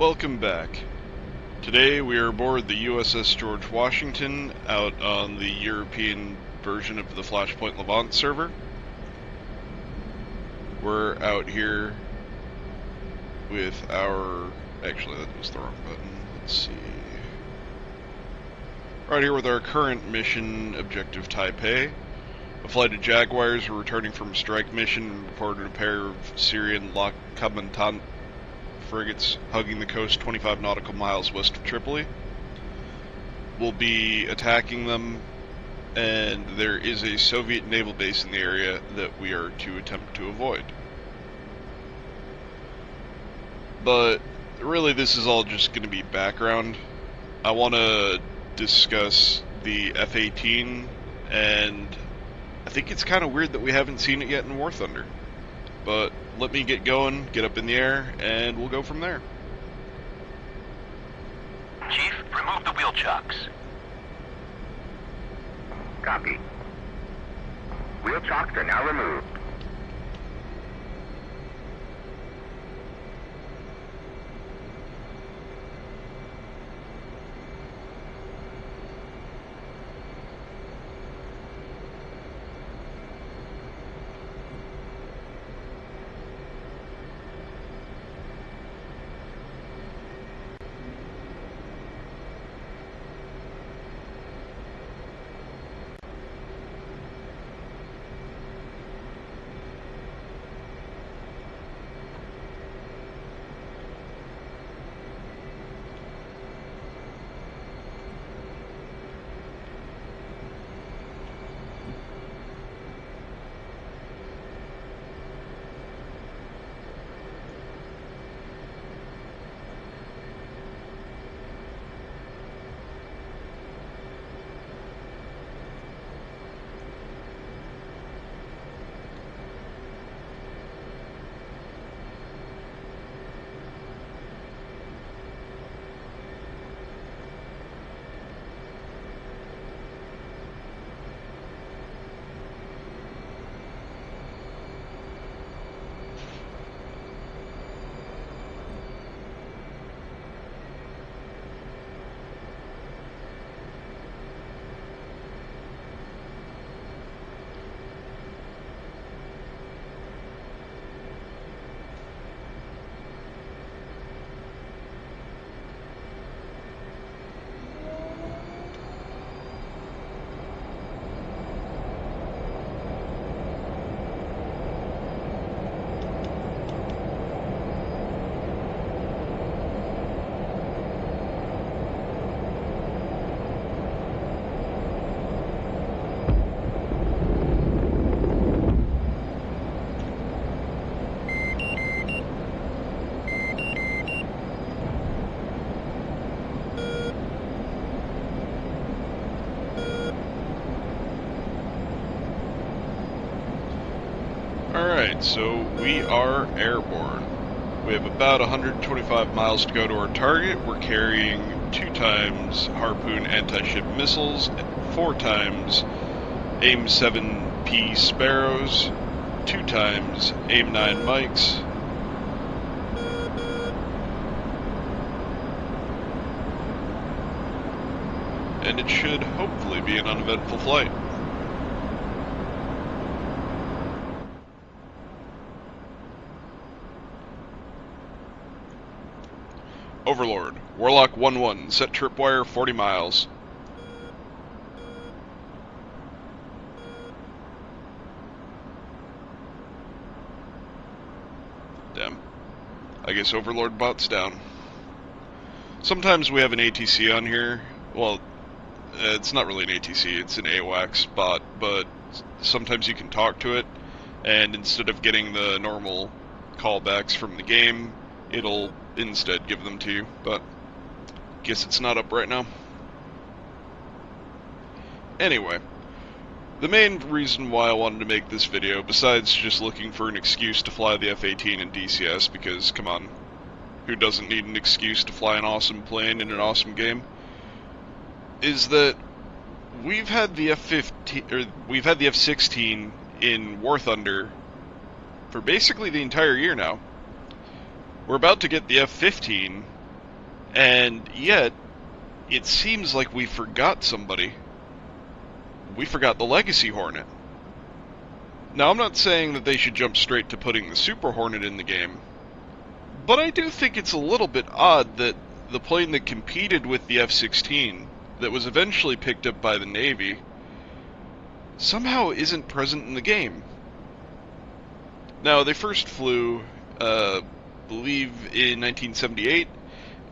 Welcome back. Today we are aboard the USS George Washington out on the European version of the Flashpoint Levant server. We're out here with our... Actually, that was the wrong button. Let's see. Right here with our current mission, Objective Taipei. A flight of Jaguars were returning from a strike mission and reported a pair of Syrian La Commandant frigates hugging the coast 25 nautical miles west of Tripoli. We'll be attacking them, and there is a Soviet naval base in the area that we are to attempt to avoid. But really this is all just going to be background. I want to discuss the F-18, and I think it's kind of weird that we haven't seen it yet in War Thunder. But let me get going, get up in the air, and we'll go from there. Chief, remove the wheel chocks. Copy. Wheel chocks are now removed. Alright, so we are airborne. We have about 125 miles to go to our target. We're carrying 2 times Harpoon anti-ship missiles, 4 times AIM-7P Sparrows, 2 times AIM-9 Mikes, and it should hopefully be an uneventful flight. Overlord, Warlock 1-1, set tripwire 40 miles. Damn. I guess Overlord bot's down. Sometimes we have an ATC on here. Well, it's not really an ATC, it's an AWACS bot, but sometimes you can talk to it, and instead of getting the normal callbacks from the game, it'll instead give them to you, but guess it's not up right now. Anyway, the main reason why I wanted to make this video, besides just looking for an excuse to fly the F-18 in DCS, because come on, who doesn't need an excuse to fly an awesome plane in an awesome game, is that we've had the F-15 or we've had the F-16 in War Thunder for basically the entire year now. We're about to get the F-15 And yet, it seems like we forgot somebody. We forgot the Legacy Hornet. Now, I'm not saying that they should jump straight to putting the Super Hornet in the game, but I do think it's a little bit odd that the plane that competed with the F-16, that was eventually picked up by the Navy, somehow isn't present in the game. Now, they first flew, believe, in 1978,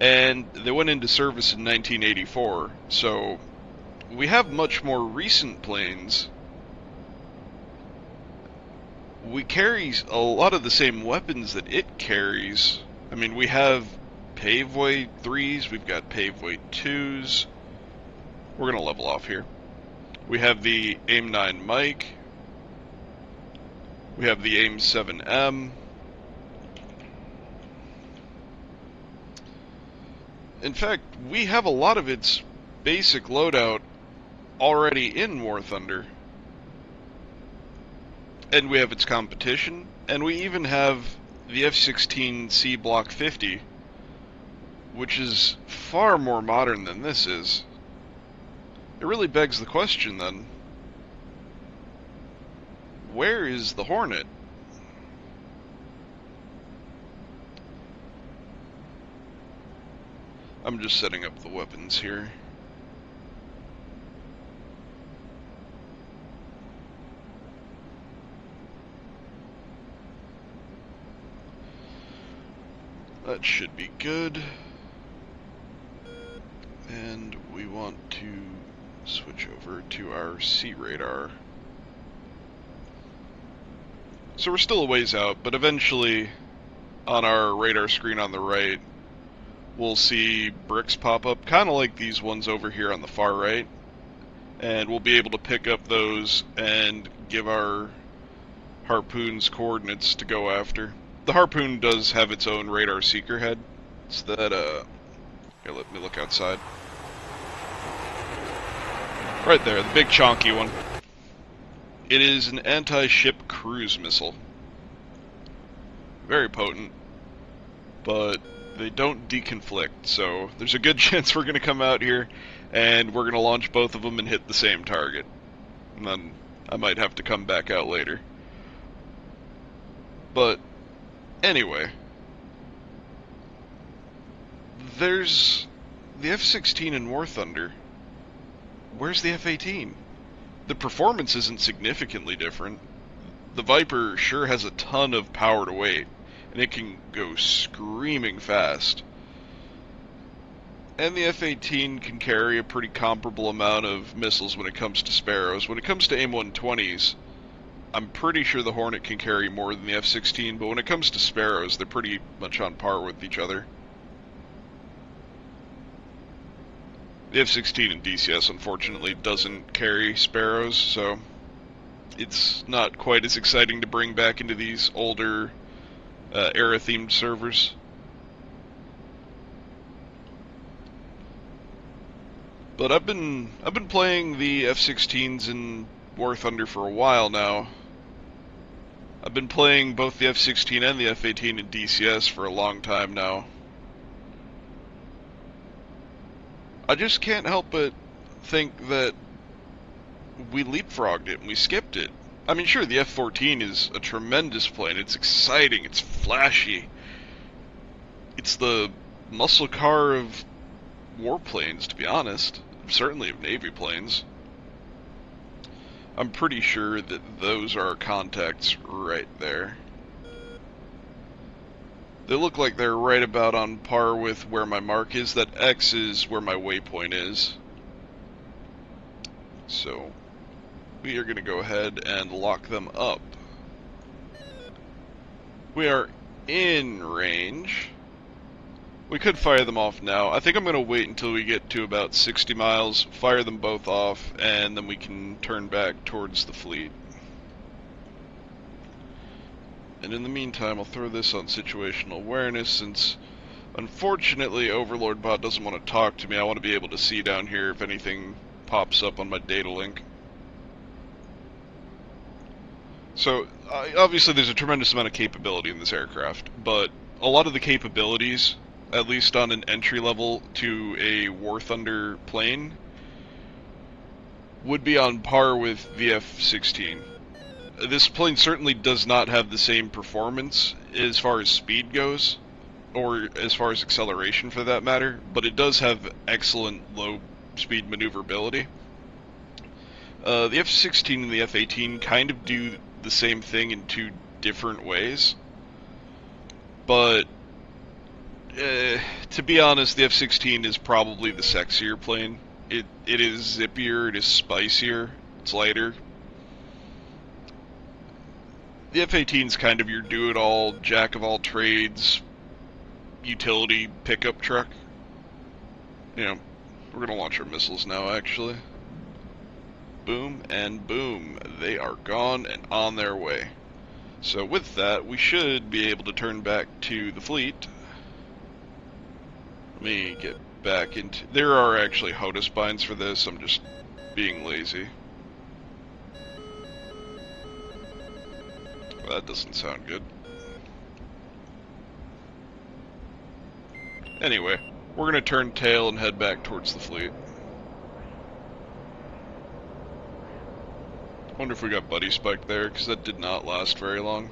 and they went into service in 1984, so we have much more recent planes. We carry a lot of the same weapons that it carries. I mean, we have Pavoy 3s, we've got Pavoy 2s. We're going to level off here. We have the AIM-9 Mike. We have the AIM-7M. In fact, we have a lot of its basic loadout already in War Thunder. And we have its competition, and we even have the F-16C Block 50, which is far more modern than this is. It really begs the question then, where is the Hornet? I'm just setting up the weapons here. That should be good. And we want to switch over to our sea radar. So we're still a ways out, but eventually on our radar screen on the right, we'll see bricks pop up, kind of like these ones over here on the far right. And we'll be able to pick up those and give our harpoons coordinates to go after. The harpoon does have its own radar seeker head. It's that, here, let me look outside. Right there, the big chonky one. It is an anti-ship cruise missile. Very potent, but they don't deconflict, so there's a good chance we're going to come out here and we're going to launch both of them and hit the same target. And then I might have to come back out later. But anyway, there's the F-16 in War Thunder. Where's the F-18? The performance isn't significantly different. The Viper sure has a ton of power to weight, and it can go screaming fast. And the F-18 can carry a pretty comparable amount of missiles when it comes to Sparrows. When it comes to AIM-120s, I'm pretty sure the Hornet can carry more than the F-16, but when it comes to Sparrows, they're pretty much on par with each other. The F-16 in DCS, unfortunately, doesn't carry Sparrows, so it's not quite as exciting to bring back into these older era-themed servers. But I've been playing the F-16s in War Thunder for a while now. I've been playing both the F-16 and the F-18 in DCS for a long time now. I just can't help but think that we leapfrogged it and we skipped it. I mean, sure, the F-14 is a tremendous plane. It's exciting, it's flashy. It's the muscle car of warplanes, to be honest. Certainly of Navy planes. I'm pretty sure that those are our contacts right there. They look like they're right about on par with where my mark is. That X is where my waypoint is. So, we are going to go ahead and lock them up. We are in range. We could fire them off now. I think I'm going to wait until we get to about 60 miles, fire them both off, and then we can turn back towards the fleet. And in the meantime, I'll throw this on situational awareness since, unfortunately, Overlord Bot doesn't want to talk to me. I want to be able to see down here if anything pops up on my data link. So, obviously there's a tremendous amount of capability in this aircraft, but a lot of the capabilities at least on an entry level to a War Thunder plane, would be on par with the F-16. This plane certainly does not have the same performance as far as speed goes, or as far as acceleration for that matter, but it does have excellent low speed maneuverability. The F-16 and the F-18 kind of do the same thing in two different ways, but to be honest, the F-16 is probably the sexier plane. It is zippier, it is spicier, it's lighter. The F-18 is kind of your do-it-all, jack-of-all-trades, utility pickup truck. You know, we're gonna launch our missiles now, actually. Boom and boom. They are gone and on their way. So with that, we should be able to turn back to the fleet. Let me get back into... There are actually HOTUS binds for this, I'm just being lazy. Well, that doesn't sound good. Anyway, we're gonna turn tail and head back towards the fleet. Wonder if we got buddy spiked there, because that did not last very long.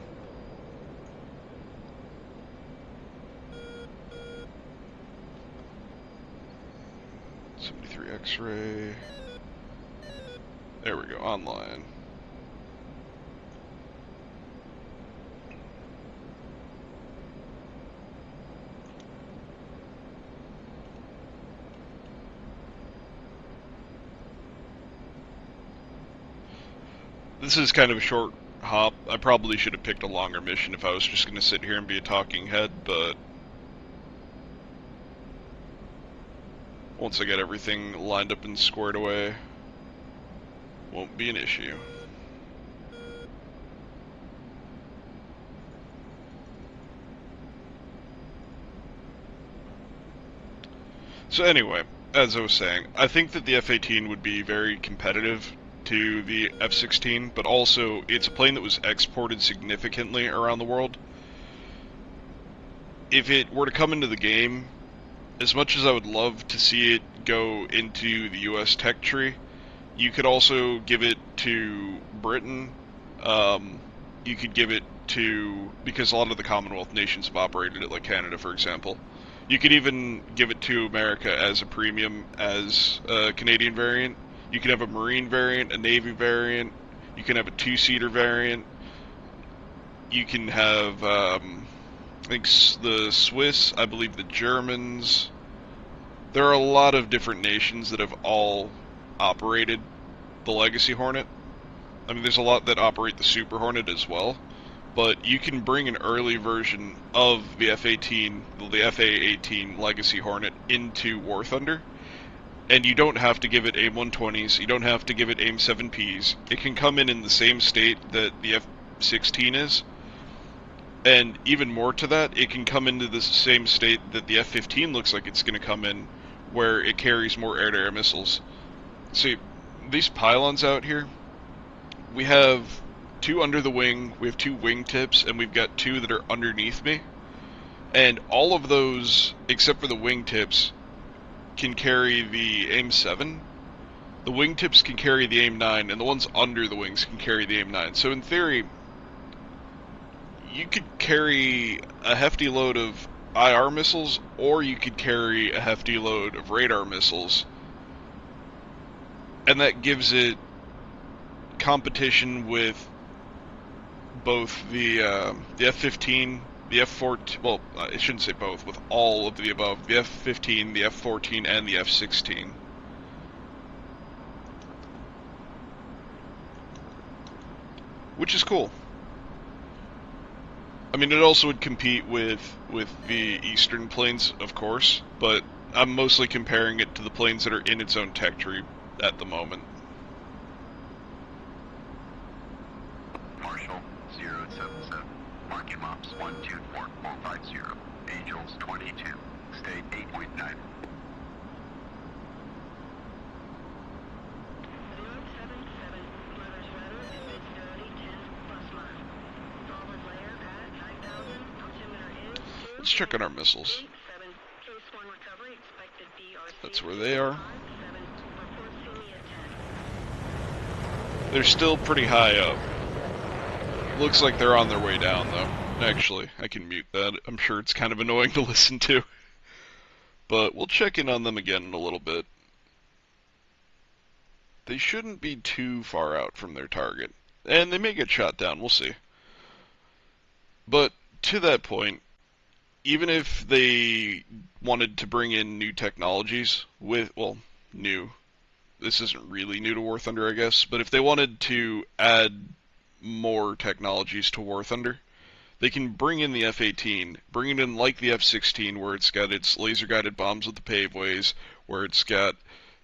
'73 X-ray. There we go, online. This is kind of a short hop. I probably should have picked a longer mission if I was just going to sit here and be a talking head, but once I get everything lined up and squared away, won't be an issue. So anyway, as I was saying, I think that the F-18 would be very competitive to the F-16, but also it's a plane that was exported significantly around the world. If it were to come into the game, as much as I would love to see it go into the US tech tree, you could also give it to Britain. You could give it to, because a lot of the Commonwealth nations have operated it, like Canada, for example. You could even give it to America as a premium, as a Canadian variant. You can have a Marine variant, a Navy variant. You can have a two-seater variant. You can have, I think the Swiss, I believe the Germans. There are a lot of different nations that have all operated the Legacy Hornet. I mean, there's a lot that operate the Super Hornet as well. But you can bring an early version of the F-18, the FA-18 Legacy Hornet into War Thunder. And you don't have to give it AIM-120s, you don't have to give it AIM-7Ps. It can come in the same state that the F-16 is. And even more to that, it can come into the same state that the F-15 looks like it's going to come in, where it carries more air-to-air missiles. See, these pylons out here, we have 2 under the wing, we have 2 wingtips, and we've got 2 that are underneath me. And all of those, except for the wingtips, can carry the AIM-7. The wingtips can carry the AIM-9, and the ones under the wings can carry the AIM-9. So in theory, you could carry a hefty load of IR missiles, or you could carry a hefty load of radar missiles. And that gives it competition with both the F-15, the F-14, well, I shouldn't say both, with all of the above, the F-15, the F-14, and the F-16. Which is cool. I mean, it also would compete with the Eastern planes, of course, but I'm mostly comparing it to the planes that are in its own tech tree at the moment. Marshall 077. Marking maps 124450. Angels 22. State 8.9. Let's check on our missiles. That's where they are. They're still pretty high up. Looks like they're on their way down, though. Actually, I can mute that. I'm sure it's kind of annoying to listen to. But we'll check in on them again in a little bit. They shouldn't be too far out from their target. And they may get shot down, we'll see. But to that point, even if they wanted to bring in new technologies new. This isn't really new to War Thunder, I guess, but if they wanted to add more technologies to War Thunder, they can bring in the F-18, bring it in like the F-16, where it's got its laser-guided bombs with the paveways, where it's got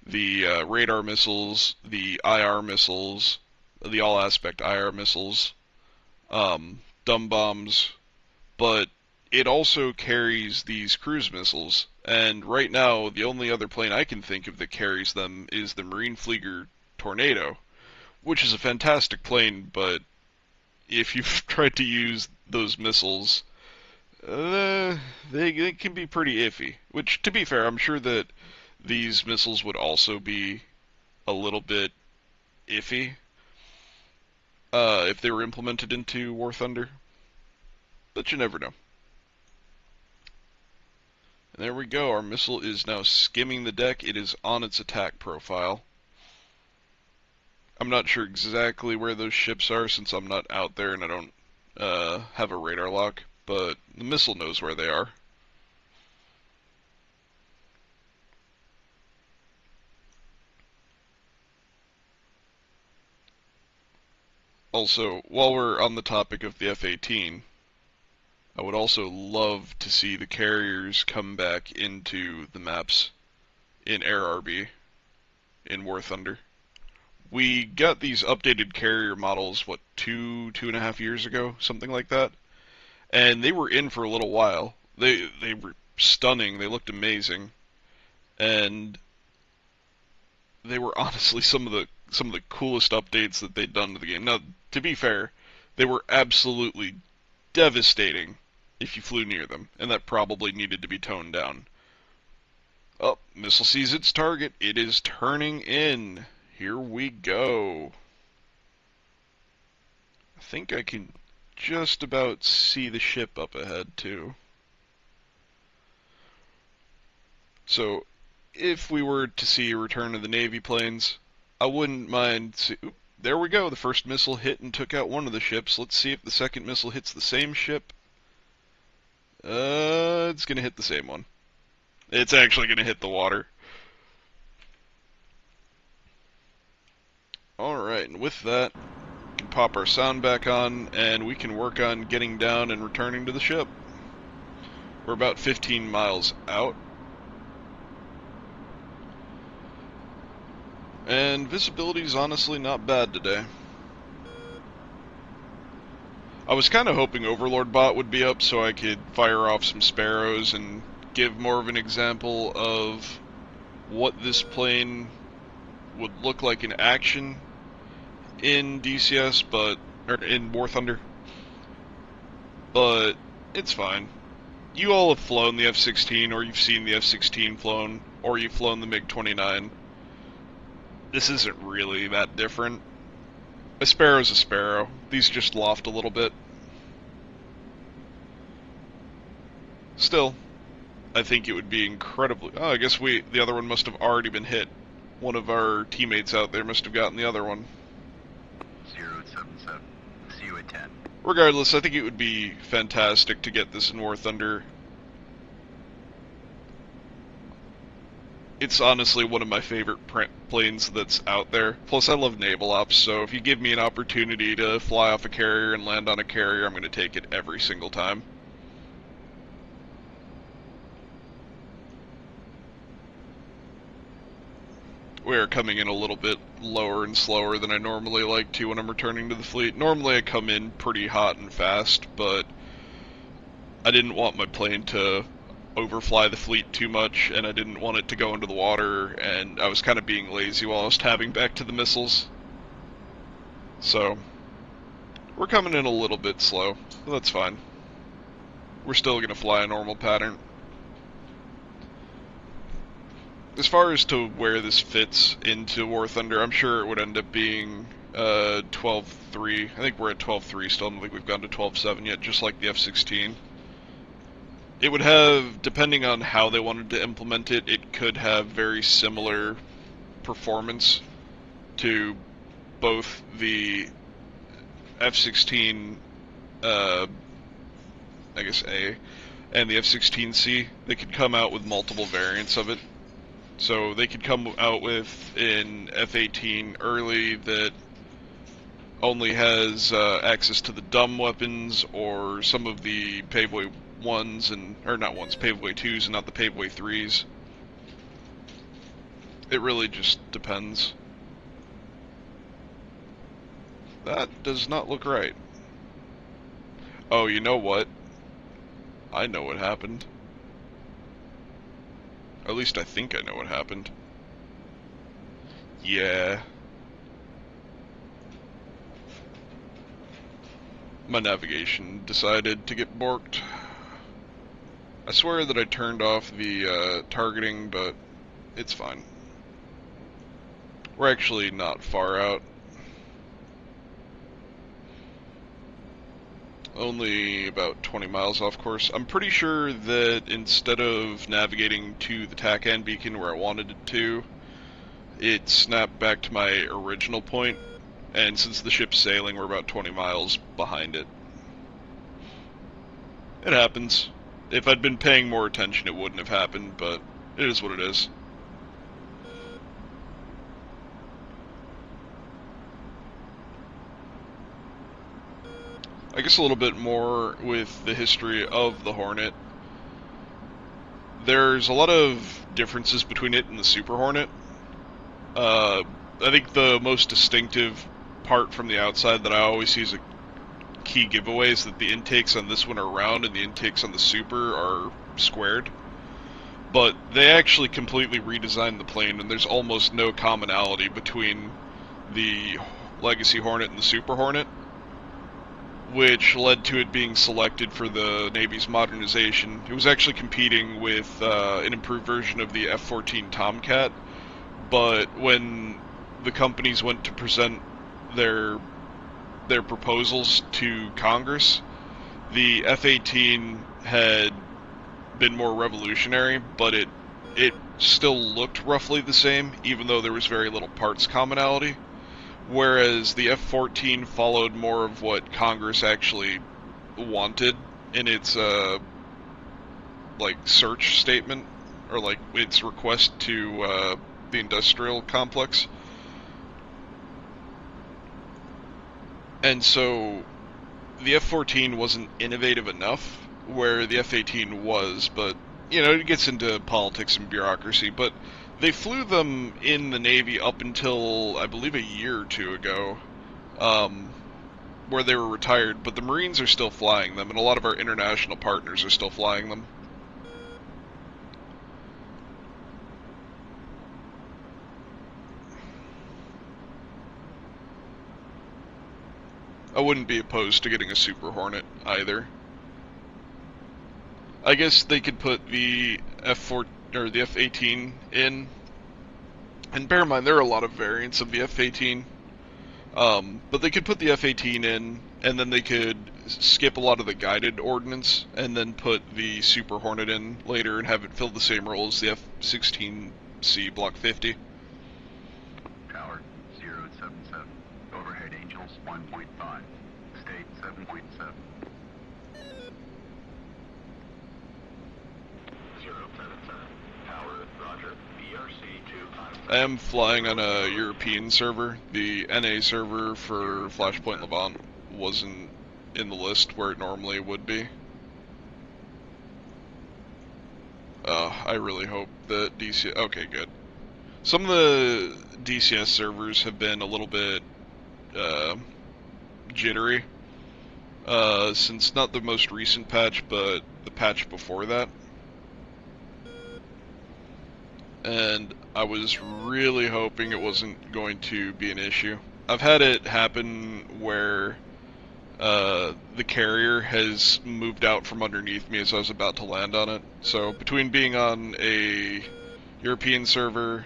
the radar missiles, the IR missiles, the all-aspect IR missiles, dumb bombs, but it also carries these cruise missiles, and right now the only other plane I can think of that carries them is the Marine Flieger Tornado, which is a fantastic plane, but if you've tried to use those missiles, they can be pretty iffy. Which, to be fair, I'm sure that these missiles would also be a little bit iffy if they were implemented into War Thunder. But you never know. And there we go, our missile is now skimming the deck. It is on its attack profile. I'm not sure exactly where those ships are since I'm not out there and I don't have a radar lock, but the missile knows where they are. Also, while we're on the topic of the F-18, I would also love to see the carriers come back into the maps in Air RB in War Thunder. We got these updated carrier models, what, 2.5 years ago? Something like that. And they were in for a little while. They were stunning, they looked amazing. And they were honestly some of the coolest updates that they'd done to the game. Now, to be fair, they were absolutely devastating if you flew near them, and that probably needed to be toned down. Oh, missile sees its target. It is turning in. Here we go. I think I can just about see the ship up ahead, too. So, if we were to see a return of the Navy planes, I wouldn't mind... there we go. The first missile hit and took out one of the ships. Let's see if the second missile hits the same ship. It's going to hit the same one. It's actually going to hit the water. Alright, and with that, we can pop our sound back on, and we can work on getting down and returning to the ship. We're about 15 miles out. And visibility's honestly not bad today. I was kind of hoping Overlord Bot would be up so I could fire off some Sparrows and give more of an example of what this plane would look like in action in DCS, or in War Thunder. But it's fine. You all have flown the F-16, or you've seen the F-16 flown, or you've flown the MiG-29. This isn't really that different. A Sparrow's a Sparrow. These just loft a little bit. Still, I think it would be incredibly... Oh, I guess the other one must have already been hit. One of our teammates out there must have gotten the other one. 077. See you at 10. Regardless, I think it would be fantastic to get this in War Thunder. It's honestly one of my favorite planes that's out there. Plus, I love naval ops, so if you give me an opportunity to fly off a carrier and land on a carrier, I'm going to take it every single time. We are coming in a little bit lower and slower than I normally like to when I'm returning to the fleet. Normally I come in pretty hot and fast, but I didn't want my plane to overfly the fleet too much, and I didn't want it to go into the water, and I was kind of being lazy while I was tabbing back to the missiles. So, we're coming in a little bit slow, but that's fine. We're still going to fly a normal pattern. as far as to where this fits into War Thunder, I'm sure it would end up being 12.3. I think we're at 12.3 still. I don't think we've gone to 12.7 yet, just like the F-16. It would have, depending on how they wanted to implement it, it could have very similar performance to both the F-16, I guess A, and the F-16C. They could come out with multiple variants of it. So they could come out with an F-18 early that only has access to the dumb weapons, or some of the Paveway 1s, or not 1s, Paveway 2s and not the Paveway 3s. It really just depends. That does not look right. Oh, you know what? I know what happened. At least I think I know what happened. Yeah. My navigation decided to get borked. I swear that I turned off the targeting, but it's fine. We're actually not far out. Only about 20 miles off course. I'm pretty sure that instead of navigating to the TACAN beacon where I wanted it to, it snapped back to my original point, and since the ship's sailing, we're about 20 miles behind it. It happens. If I'd been paying more attention, it wouldn't have happened, but it is what it is. I guess a little bit more with the history of the Hornet. There's a lot of differences between it and the Super Hornet. I think the most distinctive part from the outside that I always see as a key giveaway is that the intakes on this one are round and the intakes on the Super are squared. But they actually completely redesigned the plane, and there's almost no commonality between the Legacy Hornet and the Super Hornet, which led to it being selected for the Navy's modernization. It was actually competing with an improved version of the F-14 Tomcat, but when the companies went to present their proposals to Congress, the F-18 had been more revolutionary, but it still looked roughly the same, even though there was very little parts commonality. Whereas the F-14 followed more of what Congress actually wanted in its like search statement, or like its request to the industrial complex. And so the F-14 wasn't innovative enough, where the F-18 was, but, you know, it gets into politics and bureaucracy, but they flew them in the Navy up until, I believe, a year or two ago, where they were retired, but the Marines are still flying them, and a lot of our international partners are still flying them. I wouldn't be opposed to getting a Super Hornet either. I guess they could put the F-4 or the F-18 in, and bear in mind there are a lot of variants of the F-18. But they could put the F-18 in, and then they could skip a lot of the guided ordnance, and then put the Super Hornet in later and have it fill the same role as the F-16C Block 50. Tower 077. Overhead Angels 1.5. State 7.7. 077. Tower, roger. BRC 257. I am flying on a European server. The NA server for Flashpoint Levant wasn't in the list where it normally would be. I really hope that DCS... Okay, good. Some of the DCS servers have been a little bit jittery since not the most recent patch, but the patch before that. And I was really hoping it wasn't going to be an issue. I've had it happen where the carrier has moved out from underneath me as I was about to land on it. So between being on a European server,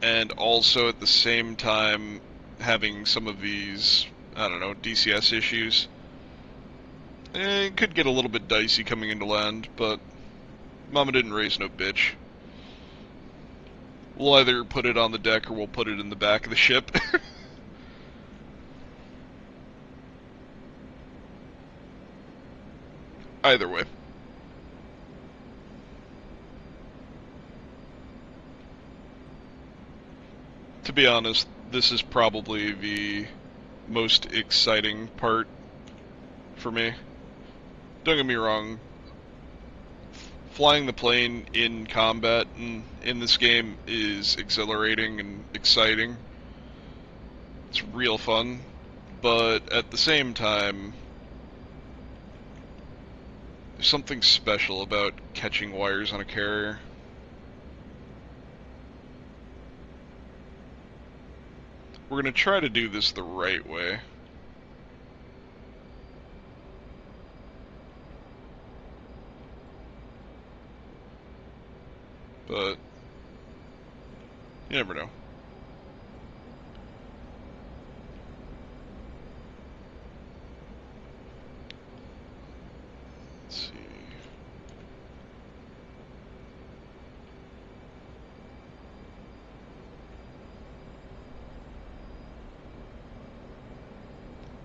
and also at the same time having some of these, I don't know, DCS issues. It could get a little bit dicey coming into land, but Mama didn't raise no bitch. We'll either put it on the deck or we'll put it in the back of the ship. Either way. To be honest, this is probably the most exciting part for me. Don't get me wrong, flying the plane in combat in this game is exhilarating and exciting. It's real fun, but at the same time, there's something special about catching wires on a carrier. We're going to try to do this the right way. But you never know. Let's see.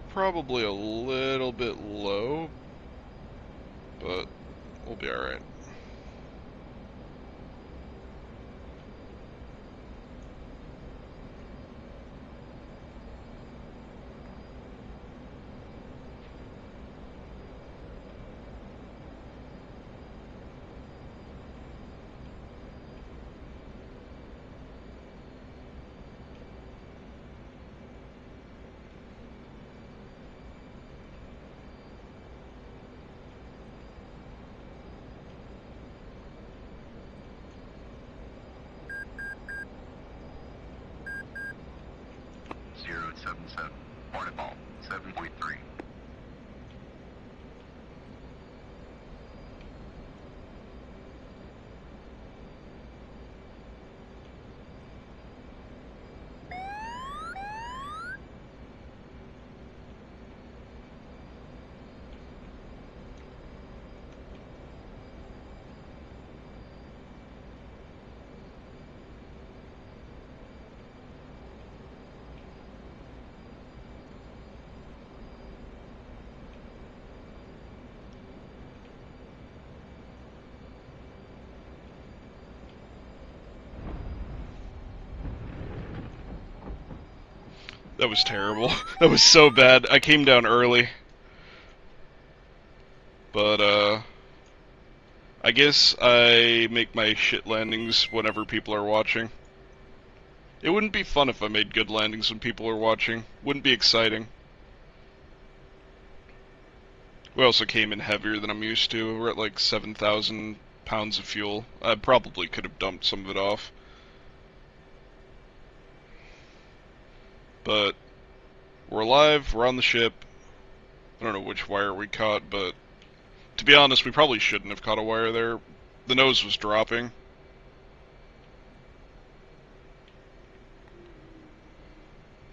Probably a little bit low, but we'll be alright. Hornet ball, 7.3. That was terrible. That was so bad. I came down early. But, I guess I make my shit landings whenever people are watching. It wouldn't be fun if I made good landings when people are watching. Wouldn't be exciting. We also came in heavier than I'm used to. We're at like 7,000 pounds of fuel. I probably could have dumped some of it off. But we're alive, we're on the ship. I don't know which wire we caught, but to be honest, we probably shouldn't have caught a wire there. The nose was dropping.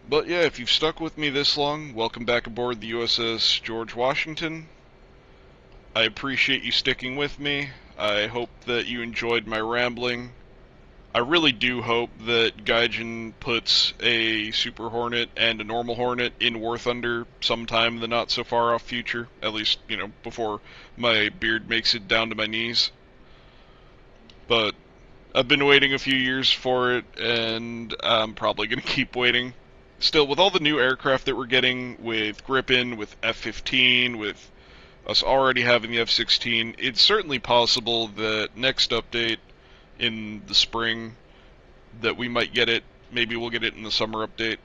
But yeah, if you've stuck with me this long, welcome back aboard the USS George Washington. I appreciate you sticking with me. I hope that you enjoyed my rambling. I really do hope that Gaijin puts a Super Hornet and a normal Hornet in War Thunder sometime in the not so far off future. At least, you know, before my beard makes it down to my knees. But I've been waiting a few years for it, and I'm probably going to keep waiting. Still, with all the new aircraft that we're getting, with Gripen, with F-15, with us already having the F-16, it's certainly possible that next update in the spring that we might get it. Maybe we'll get it in the summer update.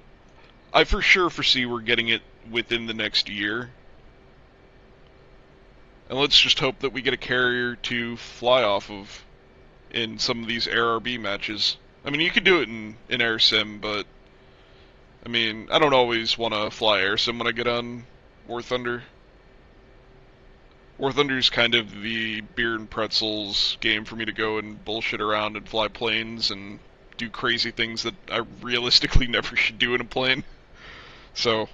I for sure foresee we're getting it within the next year. And let's just hope that we get a carrier to fly off of in some of these ARB matches. I mean, you could do it in Air Sim, but I mean, I don't always want to fly Air Sim when I get on War Thunder. War Thunder's kind of the beer and pretzels game for me to go and bullshit around and fly planes and do crazy things that I realistically never should do in a plane. So,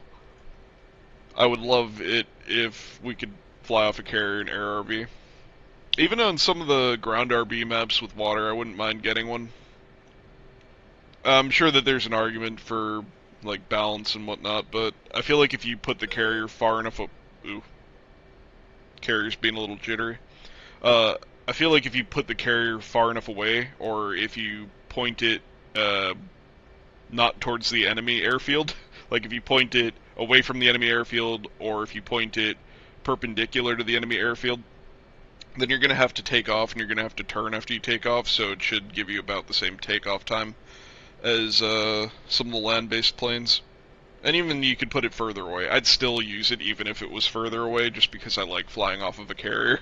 I would love it if we could fly off a carrier and air RB. Even on some of the ground RB maps with water, I wouldn't mind getting one. I'm sure that there's an argument for like balance and whatnot, but I feel like if you put the carrier far enough up, ooh, carrier's being a little jittery. I feel like if you put the carrier far enough away, or if you point it not towards the enemy airfield, like if you point it away from the enemy airfield, or if you point it perpendicular to the enemy airfield, then you're going to have to take off and you're going to have to turn after you take off, so it should give you about the same takeoff time as some of the land-based planes. And even you could put it further away. I'd still use it even if it was further away, just because I like flying off of a carrier.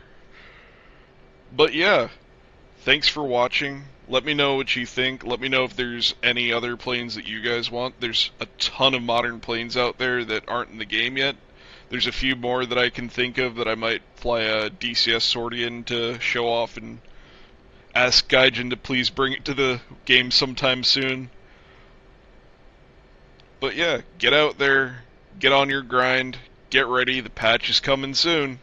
But yeah, thanks for watching. Let me know what you think. Let me know if there's any other planes that you guys want. There's a ton of modern planes out there that aren't in the game yet. There's a few more that I can think of that I might fly a DCS sortie in to show off and ask Gaijin to please bring it to the game sometime soon. But yeah, get out there, get on your grind, get ready, the patch is coming soon.